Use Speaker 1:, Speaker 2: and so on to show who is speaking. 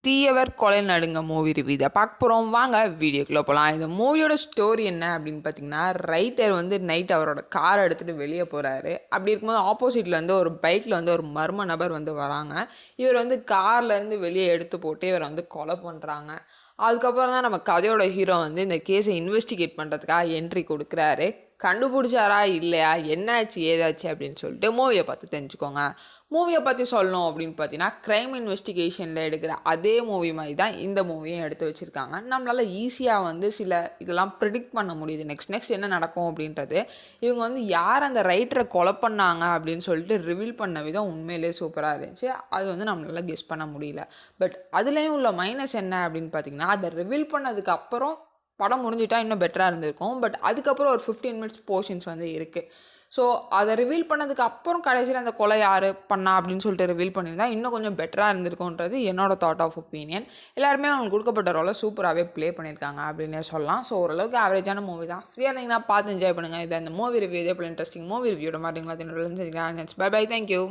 Speaker 1: தீயவர் கொலை நடுங்க movie review இதை பார்க்க போகிறோம். வாங்க வீடியோக்குள்ளே போகலாம். இந்த மூவியோட ஸ்டோரி என்ன அப்படின்னு பார்த்தீங்கன்னா, ரைட்டர் வந்து நைட் அவரோட காரை எடுத்துகிட்டு வெளியே போகிறாரு. அப்படி இருக்கும்போது ஆப்போசிட்டில் வந்து ஒரு பைக்கில் வந்து ஒரு மர்ம நபர் வந்து வராங்க. இவர் வந்து கார்லேருந்து வெளியே எடுத்து போட்டு இவரை வந்து கொலை பண்ணுறாங்க. அதுக்கப்புறம் தான் நம்ம கதையோட ஹீரோ வந்து இந்த கேஸை இன்வெஸ்டிகேட் பண்ணுறதுக்காக என்ட்ரி கொடுக்குறாரு. கண்டுபிடிச்சாரா இல்லையா, என்னாச்சு ஏதாச்சு அப்படின்னு சொல்லிட்டு மூவியை பார்த்து தெரிஞ்சுக்கோங்க. மூவியை பற்றி சொல்லணும் அப்படின்னு பார்த்தீங்கன்னா, க்ரைம் இன்வெஸ்டிகேஷனில் எடுக்கிற அதே மூவி மாதிரி தான் இந்த மூவியும் எடுத்து வச்சுருக்காங்க. நம்மளால் ஈஸியாக வந்து சில இதெல்லாம் ப்ரிடிக்ட் பண்ண முடியுது, நெக்ஸ்ட் என்ன நடக்கும் அப்படின்றது. இவங்க வந்து யார் அந்த ரைட்டரை கொலை பண்ணாங்க அப்படின்னு சொல்லிட்டு ரிவீல் பண்ண விதம் உண்மையிலே சூப்பராக இருந்துச்சு. அது வந்து நம்மளால் கெஸ் பண்ண முடியல. பட் அதுலேயும் உள்ள மைனஸ் என்ன அப்படின்னு பார்த்தீங்கன்னா, அதை ரிவீல் பண்ணதுக்கு அப்புறம் படம் முடிஞ்சிட்டா இன்னும் பெட்டராக இருந்திருக்கும். பட் அதுக்கப்புறம் ஒரு 15 மினிட்ஸ் போர்ஷன்ஸ் வந்து இருக்குது. ஸோ அதை ரிவீல் பண்ணதுக்கு அப்புறம் கடைசியில் அந்த கொலை யார் பண்ணா அப்படின்னு சொல்லிட்டு ரிவீல் பண்ணியிருந்தா இன்னும் கொஞ்சம் பெட்டராக இருந்திருக்குன்றது என்னோட தாட் ஆஃப் ஒப்பீனியன். எல்லாருமே அவங்களுக்கு கொடுக்கப்பட்ட ரோலை சூப்பராகவே ப்ளே பண்ணியிருக்காங்க அப்படின்னே சொல்லலாம். ஸோ ஓரளவுக்கு ஆவரேஜான மூவி தான். ஃப்ரீயாக இருந்தீங்கன்னா பார்த்து என்ஜாய் பண்ணுங்கள். இதை அந்த மூவி ரிவ்யூ இதே போல் இன்ட்ரெஸ்டிங் மூவி ரிவ்யூட மாட்டீங்களா? Bye bye, thank you.